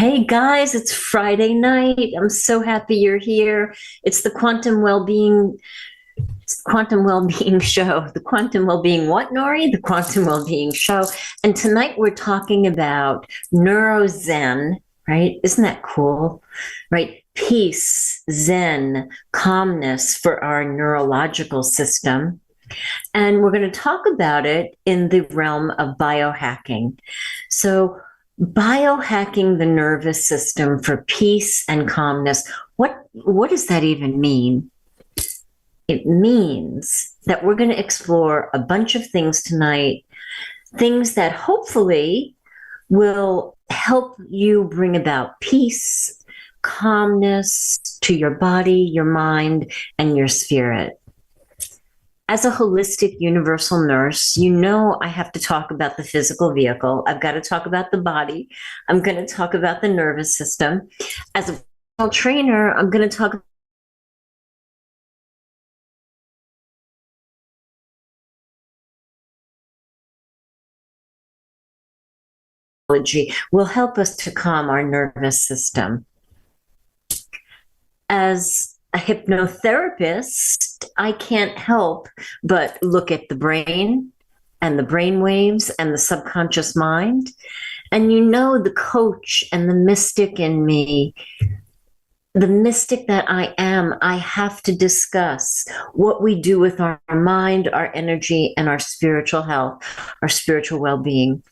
Hey guys, it's Friday night. I'm so happy you're here. It's the Quantum Wellbeing Show. The Quantum Wellbeing what, Nori? The Quantum Wellbeing Show. And tonight we're talking about NeuroZen, right? Isn't that cool? Right? Peace, Zen, calmness for our neurological system. And we're going to talk about it in the realm of biohacking. So, biohacking the nervous system for peace and calmness. What does that even mean? It means that we're going to explore a bunch of things tonight, things that hopefully will help you bring about peace, calmness to your body, your mind, and your spirit. As a holistic universal nurse, you know I have to talk about the physical vehicle. I've got to talk about the body. I'm going to talk about the nervous system. As a personal trainer, I'm going to talk about will help us to calm our nervous system. As a hypnotherapist, I can't help but look at the brain and the brain waves and the subconscious mind. And you know, the coach and the mystic in me, the mystic that I am, I have to discuss what we do with our mind, our energy, and our spiritual health, our spiritual well-being.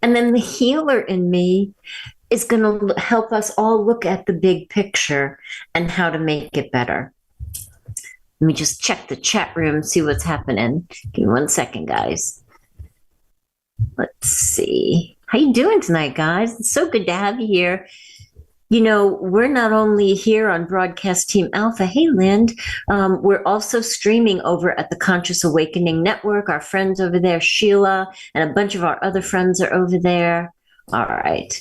And then the healer in me is going to help us all look at the big picture and how to make it better. Let me just check the chat room, see what's happening. Give me 1 second, guys. Let's see. How you doing tonight, guys? It's so good to have you here. You know, we're not only here on Broadcast Team Alpha. Hey, Lind. We're also streaming over at the Conscious Awakening Network. Our friends over there, Sheila, and a bunch of our other friends are over there. All right.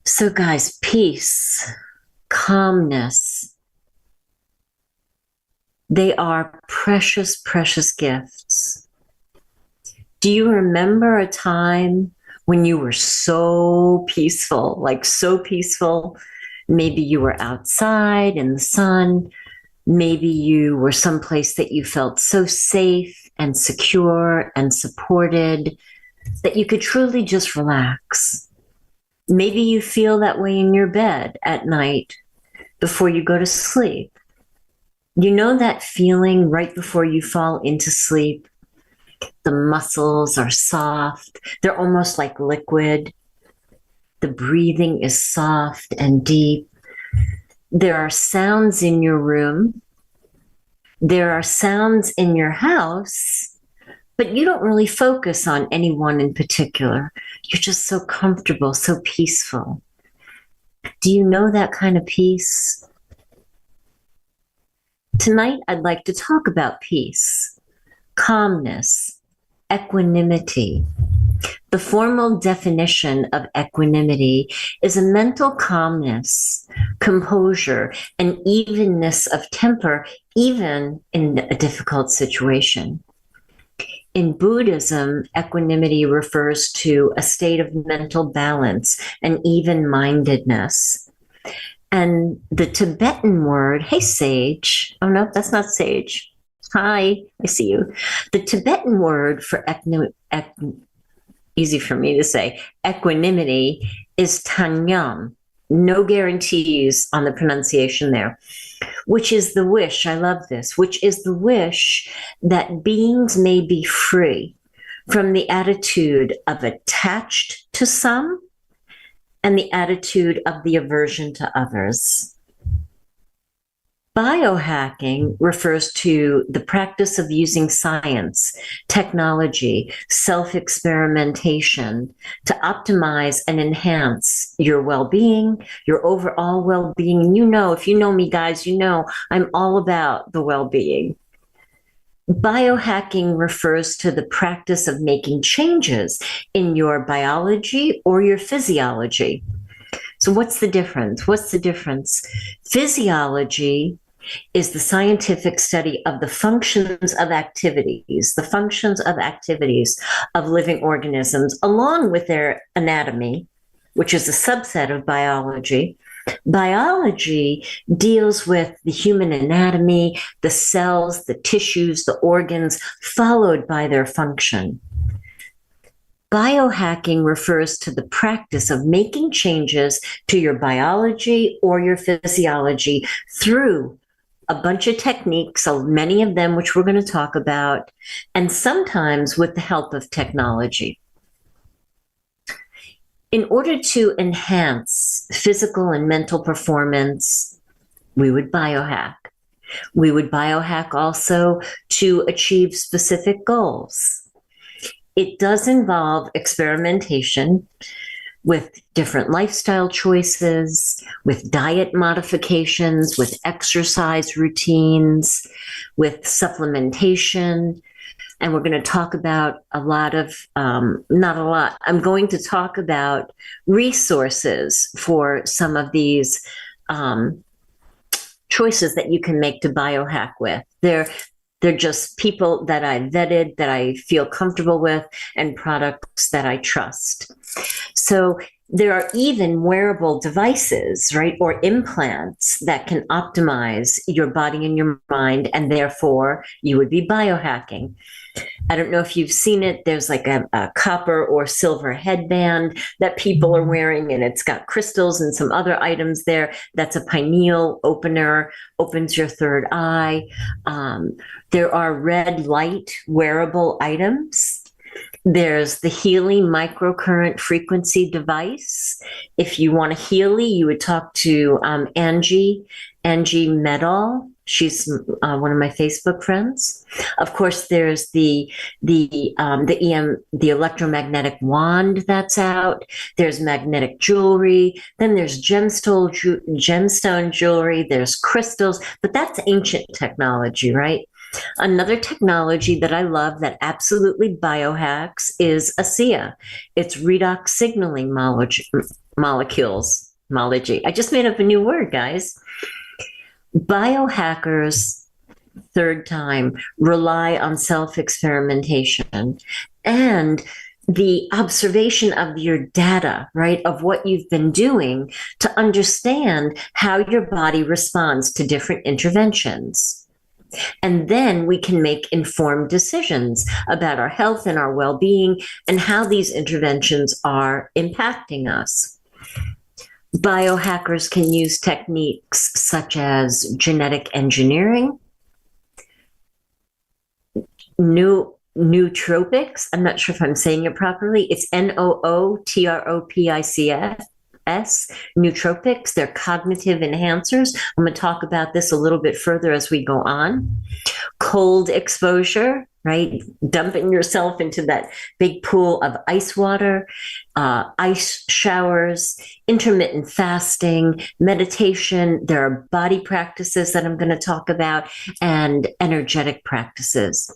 So, guys, peace, calmness, they are precious, precious gifts. Do you remember a time when you were so peaceful, like so peaceful? Maybe you were outside in the sun. Maybe you were someplace that you felt so safe and secure and supported that you could truly just relax. Maybe you feel that way in your bed at night before you go to sleep. You know that feeling right before you fall into sleep? The muscles are soft. They're almost like liquid. The breathing is soft and deep. There are sounds in your room. There are sounds in your house, but you don't really focus on anyone in particular. You're just so comfortable, so peaceful. Do you know that kind of peace? Tonight, I'd like to talk about peace, calmness, equanimity. The formal definition of equanimity is a mental calmness, composure, and evenness of temper, even in a difficult situation. In Buddhism, equanimity refers to a state of mental balance and even-mindedness. And the Tibetan word, hey, Sage. Oh, no, that's not Sage. Hi, I see you. The Tibetan word for easy for me to say, equanimity is tanyam. No guarantees on the pronunciation there, which is the wish. I love this, which is the wish that beings may be free from the attitude of attached to some and the attitude of the aversion to others. Biohacking refers to the practice of using science, technology, self-experimentation to optimize and enhance your well-being, your overall well-being. And you know, if you know me, guys, you know I'm all about the well-being. Biohacking refers to the practice of making changes in your biology or your physiology. So what's the difference? What's the difference? Physiology is the scientific study of the functions of activities of living organisms, along with their anatomy, which is a subset of biology. Biology deals with the human anatomy, the cells, the tissues, the organs, followed by their function. Biohacking refers to the practice of making changes to your biology or your physiology through a bunch of techniques, so many of them which we're going to talk about, and sometimes with the help of technology. In order to enhance physical and mental performance, we would biohack. We would biohack also to achieve specific goals. It does involve experimentation with different lifestyle choices, with diet modifications, with exercise routines, with supplementation. And we're going to talk about a lot of, not a lot, I'm going to talk about resources for some of these choices that you can make to biohack with. They're just people that I vetted, that I feel comfortable with, and products that I trust. So there are even wearable devices, right, or implants that can optimize your body and your mind, and therefore you would be biohacking. I don't know if you've seen it. There's like a copper or silver headband that people are wearing, and it's got crystals and some other items there. That's a pineal opener, opens your third eye. There are red light wearable items. There's the Healy microcurrent frequency device. If you want a Healy, you would talk to Angie Medall. She's one of my Facebook friends. Of course, there's the electromagnetic wand that's out. There's magnetic jewelry. Then there's gemstone jewelry. There's crystals, but that's ancient technology, right? Another technology that I love that absolutely biohacks is ASEA. It's redox signaling molecules. I just made up a new word, guys. Biohackers, third time, rely on self-experimentation and the observation of your data, right, of what you've been doing to understand how your body responds to different interventions. And then we can make informed decisions about our health and our well-being and how these interventions are impacting us. Biohackers can use techniques such as genetic engineering, nootropics. I'm not sure if I'm saying it properly. It's nootropics, nootropics. They're cognitive enhancers. I'm going to talk about this a little bit further as we go on. Cold exposure, right? Dumping yourself into that big pool of ice water, ice showers, intermittent fasting, meditation. There are body practices that I'm going to talk about, and energetic practices.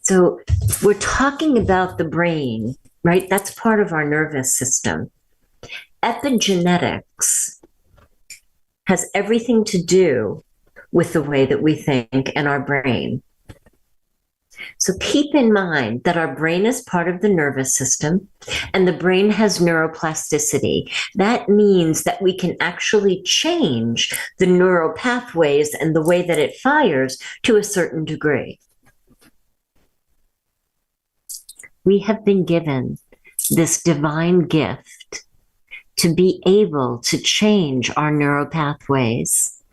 So we're talking about the brain, right? That's part of our nervous system. Epigenetics has everything to do with the way that we think and our brain. So keep in mind that our brain is part of the nervous system, and the brain has neuroplasticity. That means that we can actually change the neural pathways and the way that it fires to a certain degree. We have been given this divine gift to be able to change our neural pathways,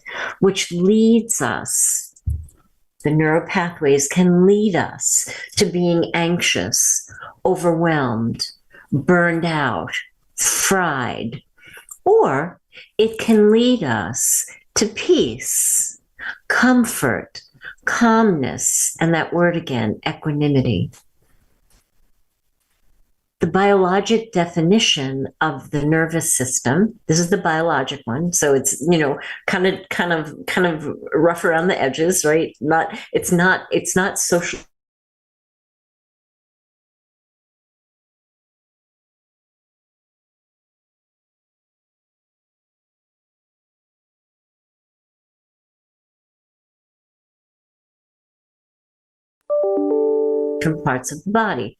which leads us, the neural pathways can lead us to being anxious, overwhelmed, burned out, fried, or it can lead us to peace, comfort, calmness, and that word again, equanimity. The biologic definition of the nervous system, this is the biologic one, so it's, you know, kind of rough around the edges, right? It's not social. Different parts of the body.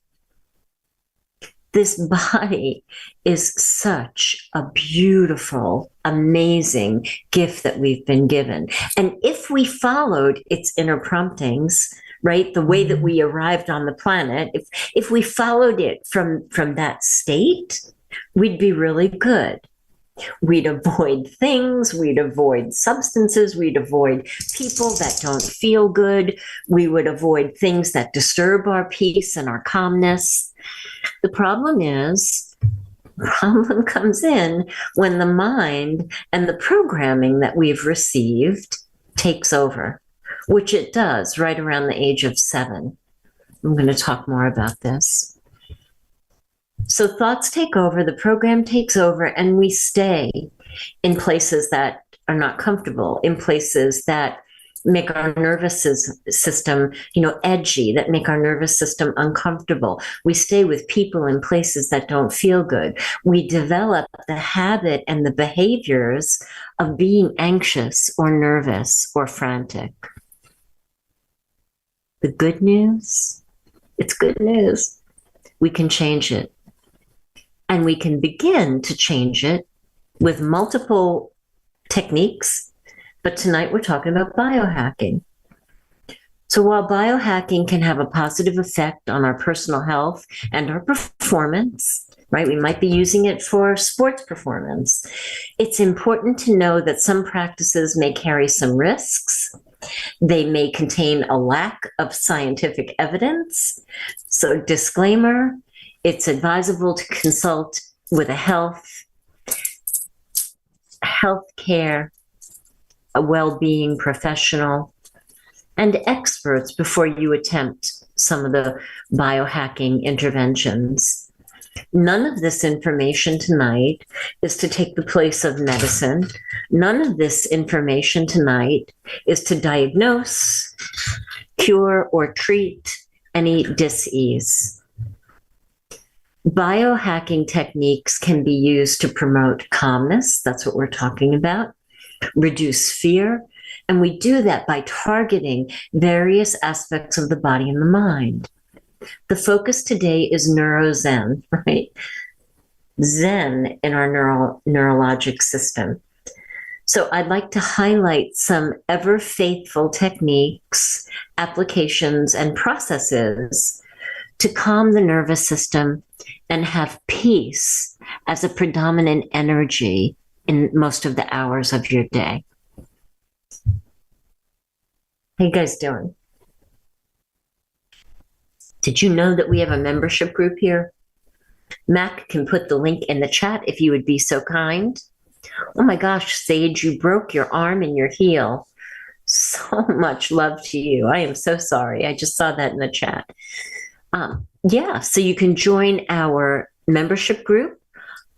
This body is such a beautiful, amazing gift that we've been given. And if we followed its inner promptings, right, the way that we arrived on the planet, if we followed it from that state, we'd be really good. We'd avoid things, we'd avoid substances, we'd avoid people that don't feel good, we would avoid things that disturb our peace and our calmness. The problem comes in when the mind and the programming that we've received takes over, which it does right around the age of 7. I'm going to talk more about this. So thoughts take over, the program takes over, and we stay in places that are not comfortable, in places that make our nervous system, edgy, that make our nervous system uncomfortable. We stay with people in places that don't feel good. We develop the habit and the behaviors of being anxious or nervous or frantic. The good news, it's good news. We can change it. And we can begin to change it with multiple techniques. But tonight we're talking about biohacking. So while biohacking can have a positive effect on our personal health and our performance, right? We might be using it for sports performance. It's important to know that some practices may carry some risks. They may contain a lack of scientific evidence. So disclaimer, it's advisable to consult with a healthcare, a well-being professional, and experts before you attempt some of the biohacking interventions. None of this information tonight is to take the place of medicine. None of this information tonight is to diagnose, cure, or treat any dis-ease. Biohacking techniques can be used to promote calmness. That's what we're talking about. Reduce fear. And we do that by targeting various aspects of the body and the mind. The focus today is NeuroZen, right? Zen in our neurologic system. So I'd like to highlight some ever faithful techniques, applications, and processes to calm the nervous system and have peace as a predominant energy in most of the hours of your day. How you guys doing? Did you know that we have a membership group here? Mac can put the link in the chat if you would be so kind. Oh my gosh, Sage, you broke your arm and your heel. So much love to you. I am so sorry. I just saw that in the chat. So you can join our membership group.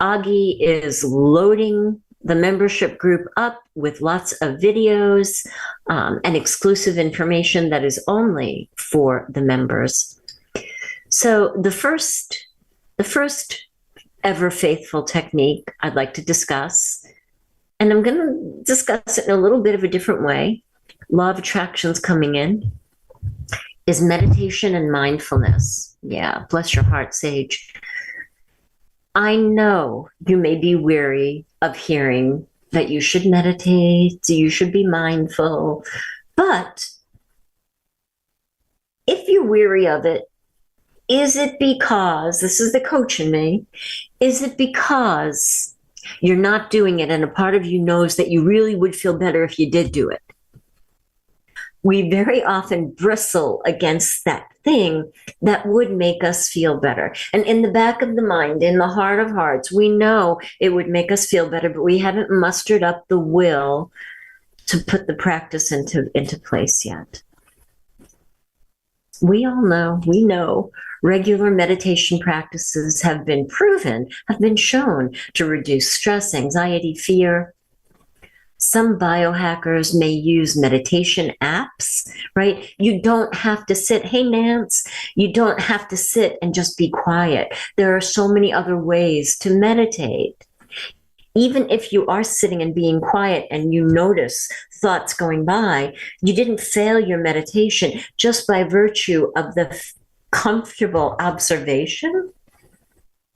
Augie is loading the membership group up with lots of videos and exclusive information that is only for the members. So the first ever faithful technique I'd like to discuss, and I'm going to discuss it in a little bit of a different way. Law of attraction's coming in, is meditation and mindfulness. Yeah, bless your heart, Sage. I know you may be weary of hearing that you should meditate, you should be mindful, but if you're weary of it, is it because, this is the coach in me, is it because you're not doing it and a part of you knows that you really would feel better if you did do it? We very often bristle against that thing that would make us feel better. And in the back of the mind, in the heart of hearts, we know it would make us feel better, but we haven't mustered up the will to put the practice into place yet. We know regular meditation practices have been proven, have been shown to reduce stress, anxiety, fear. Some biohackers may use meditation apps, right? You don't have to sit, hey, Nance, you don't have to sit and just be quiet. There are so many other ways to meditate. Even if you are sitting and being quiet and you notice thoughts going by, you didn't fail your meditation just by virtue of the comfortable observation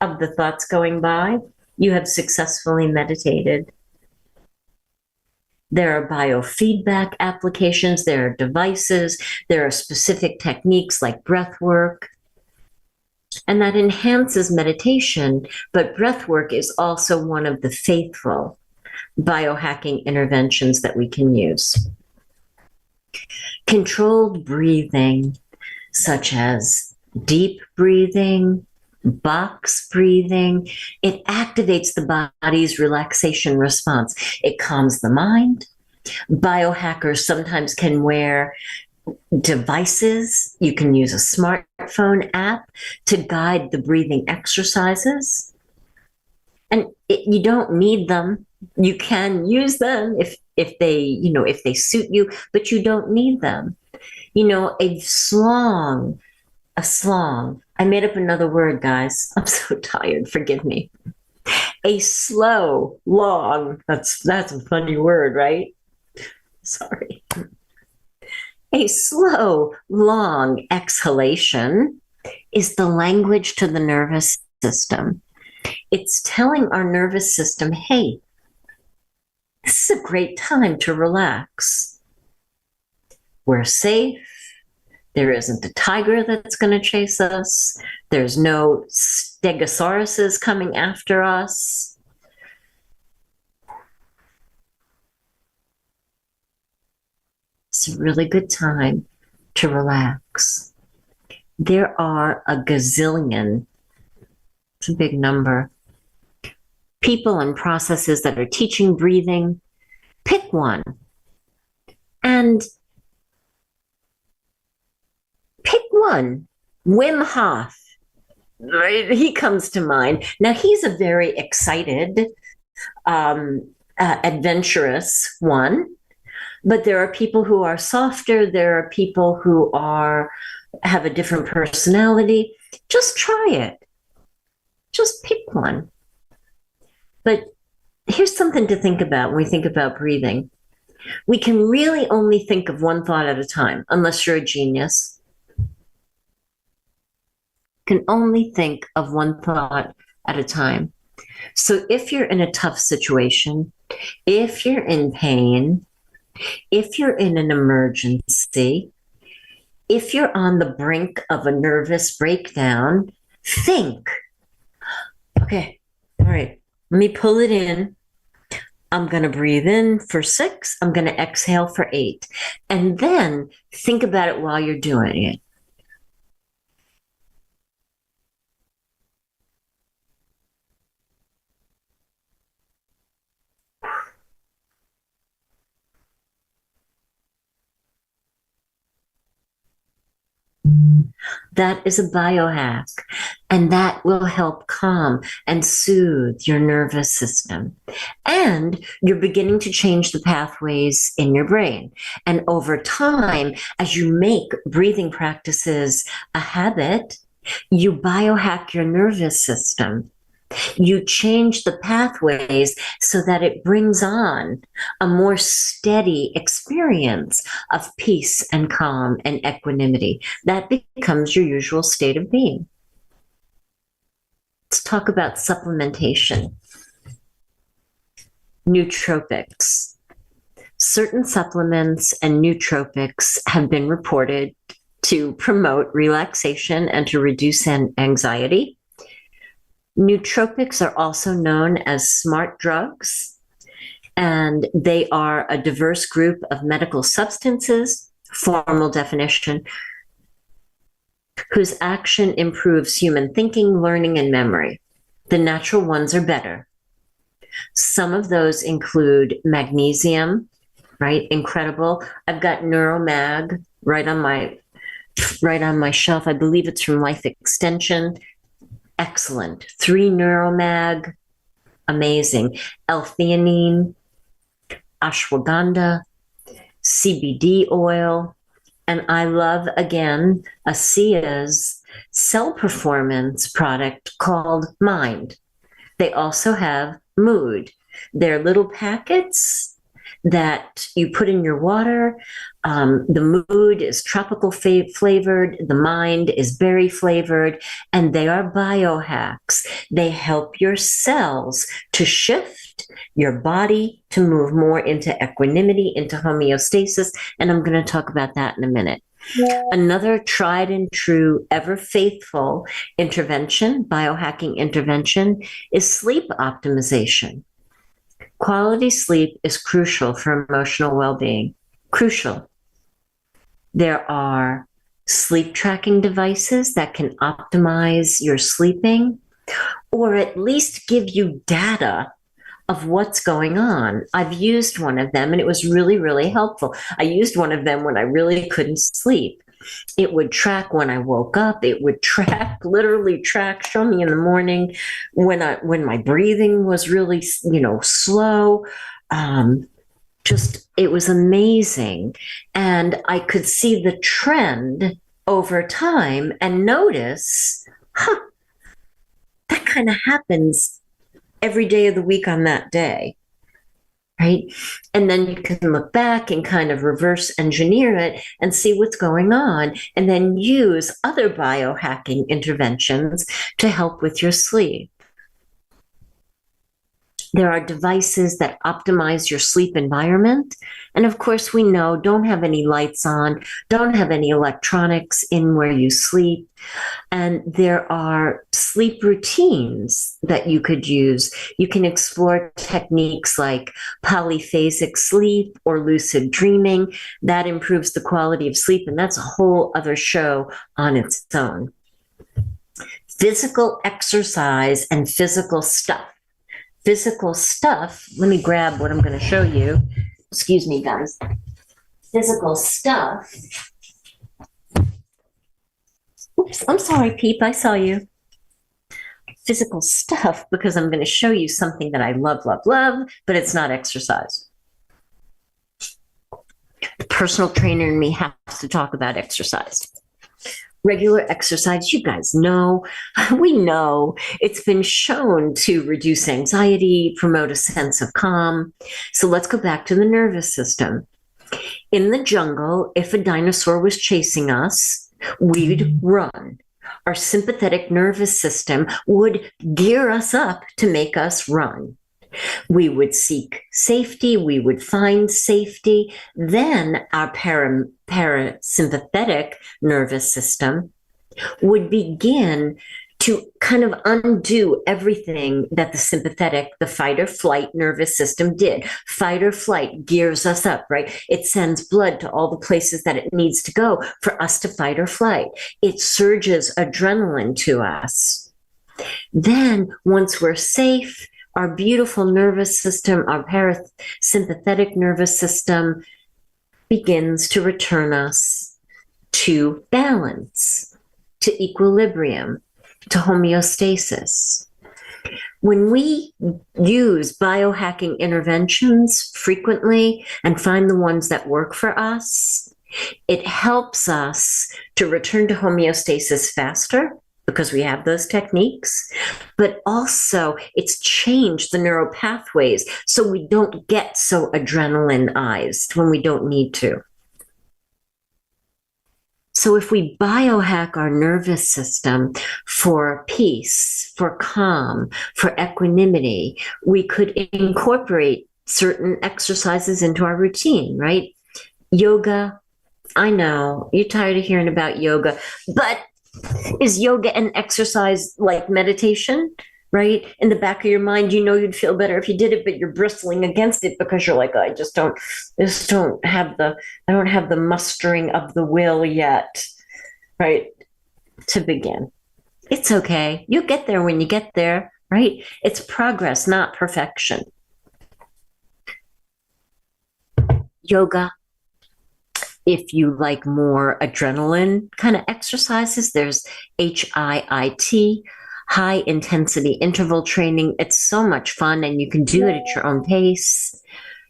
of the thoughts going by, you have successfully meditated. There are biofeedback applications, there are devices, there are specific techniques like breath work, and that enhances meditation. But breath work is also one of the faithful biohacking interventions that we can use. Controlled breathing, such as deep breathing, box breathing, it activates the body's relaxation response. It calms the mind. Biohackers sometimes can wear devices. You can use a smartphone app to guide the breathing exercises. And you don't need them. You can use them if they suit you, but you don't need them. A slong. I made up another word, guys. I'm so tired. Forgive me. A slow, long. That's a funny word, right? Sorry. A slow, long exhalation is the language to the nervous system. It's telling our nervous system, hey, this is a great time to relax. We're safe. There isn't a tiger that's going to chase us. There's no stegosauruses coming after us. It's a really good time to relax. There are a gazillion, it's a big number, people and processes that are teaching breathing. Pick one and pick one. Wim Hof, right? He comes to mind. Now, he's a very excited, adventurous one, but there are people who are softer. There are people who have a different personality. Just try it. Just pick one. But here's something to think about when we think about breathing. We can really only think of one thought at a time, unless you're a genius. Can only think of one thought at a time. So if you're in a tough situation, if you're in pain, if you're in an emergency, if you're on the brink of a nervous breakdown, think, okay, all right, let me pull it in. I'm going to breathe in for 6. I'm going to exhale for 8. And then think about it while you're doing it. That is a biohack, and that will help calm and soothe your nervous system. And you're beginning to change the pathways in your brain. And over time, as you make breathing practices a habit, you biohack your nervous system. You change the pathways so that it brings on a more steady experience of peace and calm and equanimity. That becomes your usual state of being. Let's talk about supplementation. Nootropics. Certain supplements and nootropics have been reported to promote relaxation and to reduce anxiety. Nootropics are also known as smart drugs, and they are a diverse group of medical substances, formal definition, whose action improves human thinking, learning, and memory. The natural ones are better. Some of those include magnesium, right? Incredible. I've got NeuroMag right on my shelf. I believe it's from Life Extension. Excellent. 3 NeuroMag, amazing. L-theanine, ashwagandha, CBD oil, and I love, again, ASEA's cell performance product called Mind. They also have Mood. They're little packets that you put in your water. The Mood is tropical flavored. The Mind is berry flavored, and they are biohacks. They help your cells to shift, your body to move more into equanimity, into homeostasis. And I'm going to talk about that in a minute. Another tried and true, ever faithful intervention, biohacking intervention, is sleep optimization. Quality sleep is crucial for emotional well-being. Crucial. There are sleep tracking devices that can optimize your sleeping, or at least give you data of what's going on. I've used one of them and it was really, really helpful. I used one of them when I really couldn't sleep. It would track when I woke up. It would track, literally track, show me in the morning when my breathing was really, slow. It was amazing. And I could see the trend over time and notice, that kind of happens every day of the week on that day. Right? And then you can look back and kind of reverse engineer it and see what's going on, and then use other biohacking interventions to help with your sleep. There are devices that optimize your sleep environment. And of course, we know don't have any lights on, don't have any electronics in where you sleep. And there are sleep routines that you could use. You can explore techniques like polyphasic sleep or lucid dreaming. That improves the quality of sleep. And that's a whole other show on its own. Physical exercise and physical stuff. Physical stuff, let me grab what I'm going to show you. Excuse me, guys. Physical stuff. Oops, I'm sorry, Peep, I saw you. Physical stuff, because I'm going to show you something that I love, love, love, but it's not exercise. The personal trainer in me has to talk about exercise. Regular exercise, you guys know, we know it's been shown to reduce anxiety, promote a sense of calm. So let's go back to the nervous system. In the jungle, if a dinosaur was chasing us, we'd run. Our sympathetic nervous system would gear us up to make us run. We would seek safety, we would find safety. Then our parasympathetic nervous system would begin to kind of undo everything that the sympathetic, the fight or flight nervous system did. Fight or flight gears us up, right? It sends blood to all the places that it needs to go for us to fight or flight. It surges adrenaline to us. Then once we're safe, our beautiful nervous system, our parasympathetic nervous system begins to return us to balance, to equilibrium, to homeostasis. When we use biohacking interventions frequently and find the ones that work for us, it helps us to return to homeostasis faster, because we have those techniques, but also it's changed the neural pathways so we don't get so adrenalinized when we don't need to. So if we biohack our nervous system for peace, for calm, for equanimity, we could incorporate certain exercises into our routine, right? Yoga, I know, you're tired of hearing about yoga, but is yoga an exercise like meditation, right? In the back of your mind, you know you'd feel better if you did it, but you're bristling against it because you're like, I don't have the mustering of the will yet, right? To begin. It's okay. You'll get there when you get there, right? It's progress, not perfection. Yoga. If you like more adrenaline kind of exercises, there's HIIT, high intensity interval training. It's so much fun and you can do it at your own pace.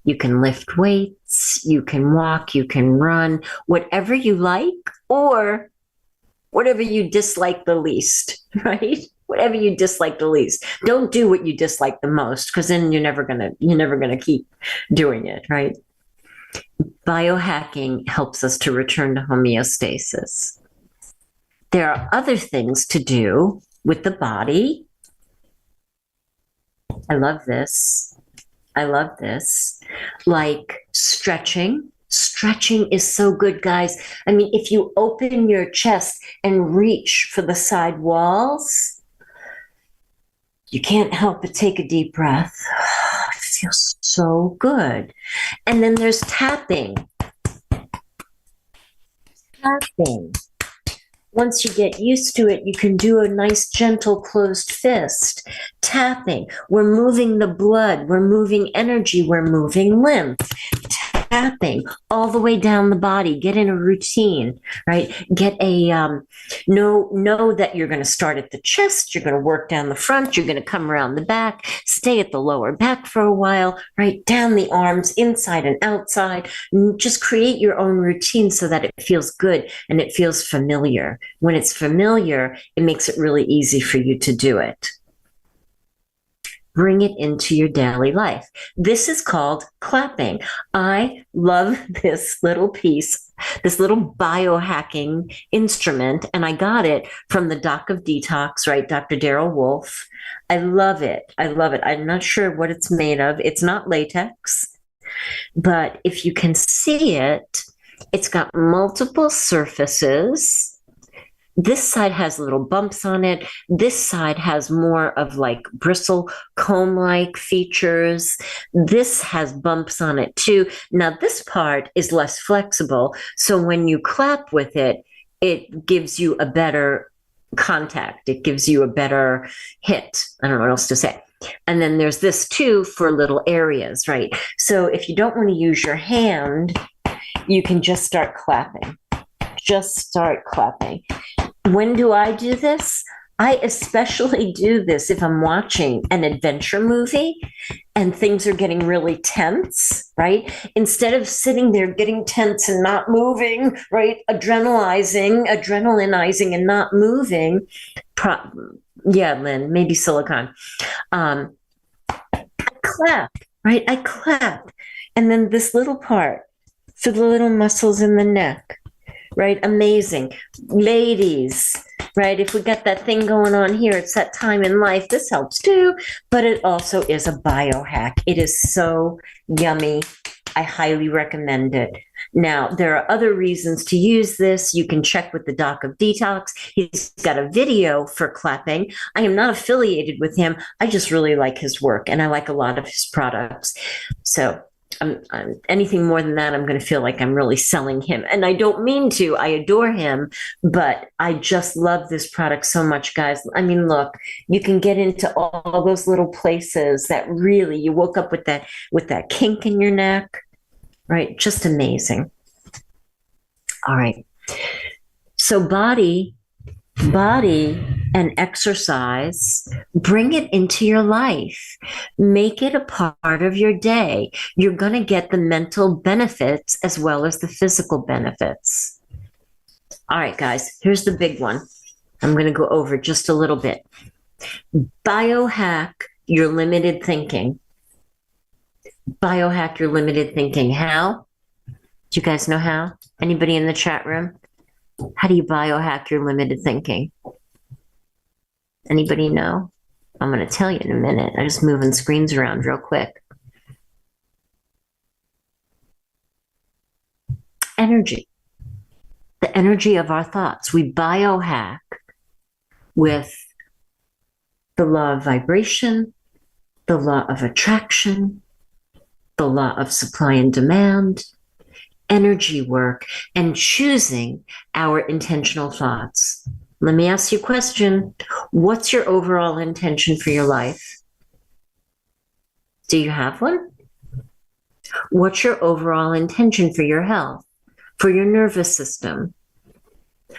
You can lift weights, you can walk, you can run, whatever you like or whatever you dislike the least, right? Whatever you dislike the least. Don't do what you dislike the most, because then you're never gonna keep doing it, right? Biohacking helps us to return to homeostasis. There are other things to do with the body I love this. I love this. Like stretching. Stretching is so good, guys. I mean, if you open your chest and reach for the side walls, you can't help but take a deep breath. It feels so good. And then there's tapping. Tapping. Once you get used to it, you can do a nice, gentle, closed fist. Tapping. We're moving the blood. We're moving energy. We're moving lymph. Tapping all the way down the body. Get in a routine, right? Get a, know that you're going to start at the chest. You're going to work down the front. You're going to come around the back. Stay at the lower back for a while, right? Down the arms, inside and outside. Just create your own routine so that it feels good and it feels familiar. When it's familiar, it makes it really easy for you to do it. Bring it into your daily life. This is called clapping. I love this little piece, this little biohacking instrument, and I got it from the Doc of Detox, right? Dr. Daryl Wolf. I love it. I love it. I'm not sure what it's made of. It's not latex, but if you can see it, it's got multiple surfaces. This side has little bumps on it. This side has more of like bristle comb-like features. This has bumps on it too. Now this part is less flexible. So when you clap with it, it gives you a better contact. It gives you a better hit. I don't know what else to say. And then there's this too for little areas, right? So if you don't want to use your hand, you can just start clapping. Just start clapping. When do I do this? I especially do this if I'm watching an adventure movie and things are getting really tense, right? Instead of sitting there getting tense and not moving, right? Adrenalinizing and not moving. Yeah, Lynn, maybe silicone. I clap, right? I clap. And then this little part for the little muscles in the neck. Right? Amazing. Ladies, right? If we got that thing going on here, it's that time in life. This helps too, but it also is a biohack. It is so yummy. I highly recommend it. Now, there are other reasons to use this. You can check with the Doc of Detox. He's got a video for clapping. I am not affiliated with him. I just really like his work and I like a lot of his products. So anything more than that, I'm going to feel like I'm really selling him. And I don't mean to. I adore him, but I just love this product so much, guys. I mean, look, you can get into all those little places that really you woke up with that kink in your neck, right? Just amazing. All right. So body and exercise, bring it into your life. Make it a part of your day. You're going to get the mental benefits as well as the physical benefits. All right, guys, here's the big one. I'm going to go over just a little bit. Biohack your limited thinking. Biohack your limited thinking. How? Do you guys know how? Anybody in the chat room? How do you biohack your limited thinking? Anybody know? I'm going to tell you in a minute. I'm just moving screens around real quick. Energy. The energy of our thoughts. We biohack with the law of vibration, the law of attraction, the law of supply and demand, energy work, and choosing our intentional thoughts. Let me ask you a question. What's your overall intention for your life? Do you have one? What's your overall intention for your health, for your nervous system?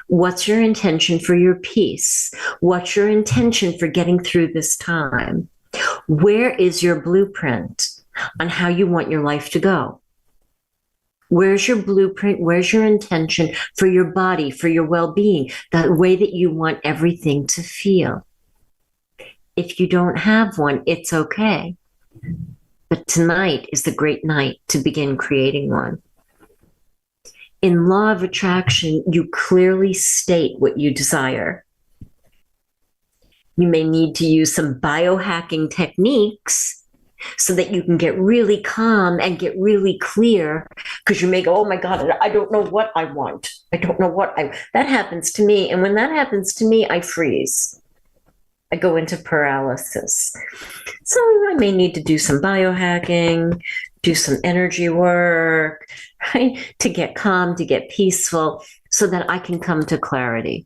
What's your intention for your peace? What's your intention for getting through this time? Where is your blueprint on how you want your life to go? Where's your blueprint? Where's your intention for your body, for your well-being, the way that you want everything to feel? If you don't have one, it's okay. But tonight is the great night to begin creating one. In law of attraction, you clearly state what you desire. You may need to use some biohacking techniques so that you can get really calm and get really clear, because you may go, oh my God, I don't know what I want. I don't know that happens to me. And when that happens to me, I freeze. I go into paralysis. So I may need to do some biohacking, do some energy work, right? To get calm, to get peaceful, so that I can come to clarity.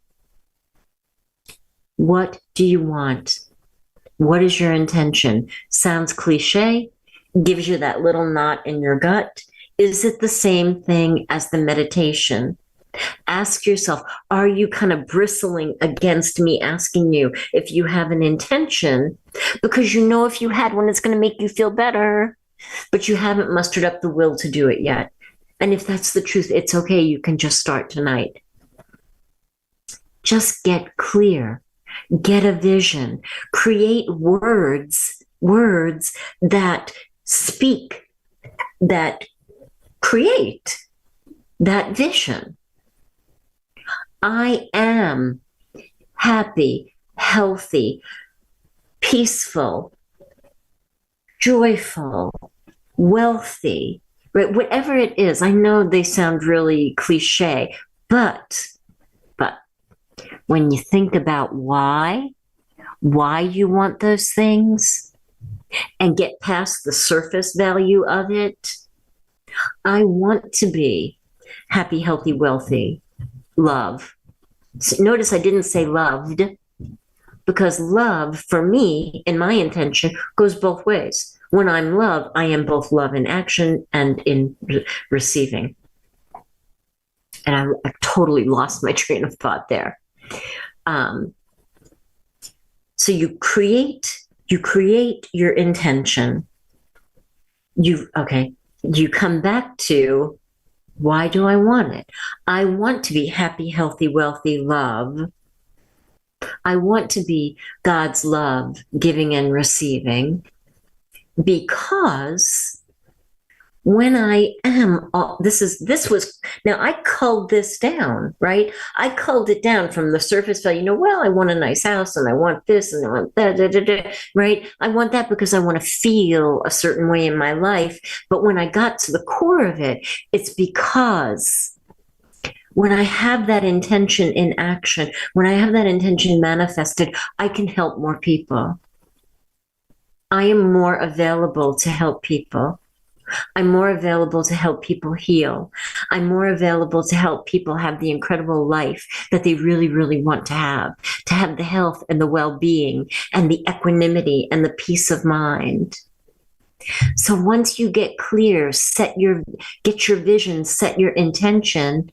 What do you want? What is your intention? Sounds cliche, gives you that little knot in your gut. Is it the same thing as the meditation? Ask yourself, are you kind of bristling against me asking you if you have an intention? Because you know if you had one, it's going to make you feel better, but you haven't mustered up the will to do it yet. And if that's the truth, it's okay. You can just start tonight. Just get clear. Get a vision, create words that speak, that create that vision. I am happy, healthy, peaceful, joyful, wealthy, right? Whatever it is. I know they sound really cliche, but when you think about why you want those things and get past the surface value of it, I want to be happy, healthy, wealthy, love. So notice I didn't say loved, because love for me, in my intention, goes both ways. When I'm love, I am both love in action and in receiving. And I totally lost my train of thought there. So you create your intention. You come back to, why do I want it? I want to be happy, healthy, wealthy, love. I want to be God's love, giving and receiving, because when I am, now I culled this down, right? I culled it down from the surface value. Well, I want a nice house and I want this and I want that, right? I want that because I want to feel a certain way in my life. But when I got to the core of it, it's because when I have that intention in action, when I have that intention manifested, I can help more people. I am more available to help people. I'm more available to help people heal. I'm more available to help people have the incredible life that they really, really want to have the health and the well-being and the equanimity and the peace of mind. So once you get clear, get your vision, set your intention,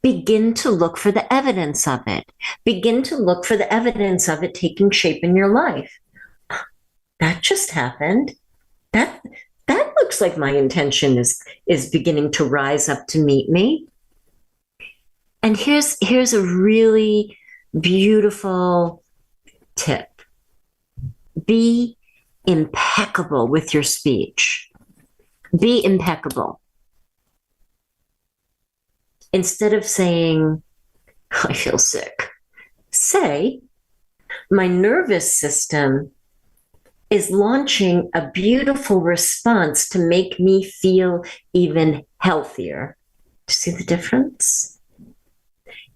begin to look for the evidence of it. Begin to look for the evidence of it taking shape in your life. That just happened. That looks like my intention is beginning to rise up to meet me. And here's a really beautiful tip. Be impeccable with your speech. Be impeccable. Instead of saying, I feel sick, say, my nervous system is launching a beautiful response to make me feel even healthier. Do you see the difference?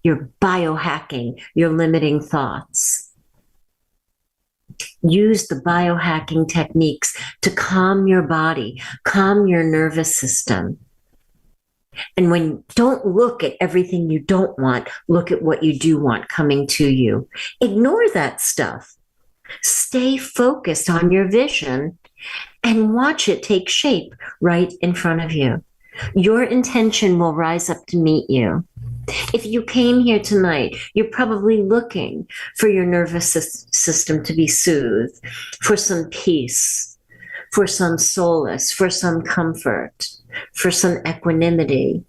You're biohacking your limiting thoughts. Use the biohacking techniques to calm your body, calm your nervous system. And don't look at everything you don't want, look at what you do want coming to you. Ignore that stuff. Stay focused on your vision and watch it take shape right in front of you. Your intention will rise up to meet you. If you came here tonight, you're probably looking for your nervous system to be soothed, for some peace, for some solace, for some comfort, for some equanimity.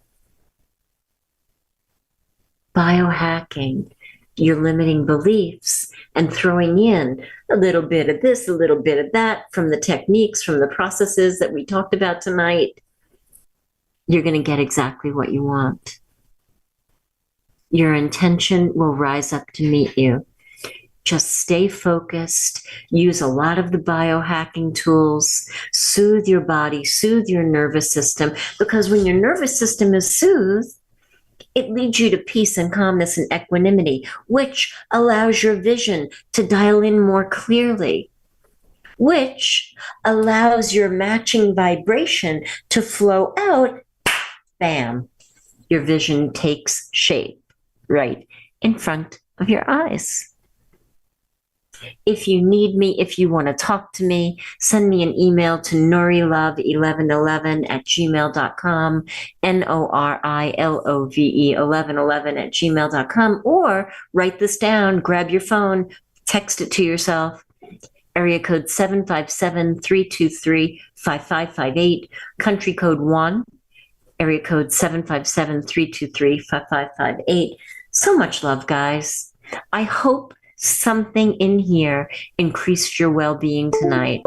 Biohacking your limiting beliefs and throwing in a little bit of this, a little bit of that from the techniques, from the processes that we talked about tonight, you're going to get exactly what you want. Your intention will rise up to meet you. just stay focused, use a lot of the biohacking tools, soothe your body, soothe your nervous system, because when your nervous system is soothed, it leads you to peace and calmness and equanimity, which allows your vision to dial in more clearly, which allows your matching vibration to flow out. Bam, your vision takes shape right in front of your eyes. If you need me, if you want to talk to me, send me an email to norilove1111@gmail.com, NORILOVE1111@gmail.com, or write this down, grab your phone, text it to yourself. Area code 757-323-5558, country code 1, area code 757-323-5558. So much love, guys. I hope something in here increased your well-being tonight.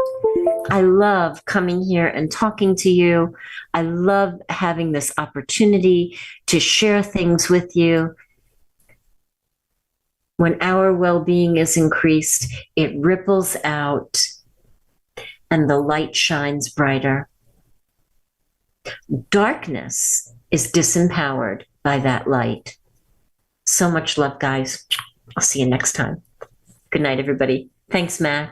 I love coming here and talking to you. I love having this opportunity to share things with you. When our well-being is increased, it ripples out and the light shines brighter. Darkness is disempowered by that light. So much love, guys. I'll see you next time. Good night, everybody. Thanks, Matt.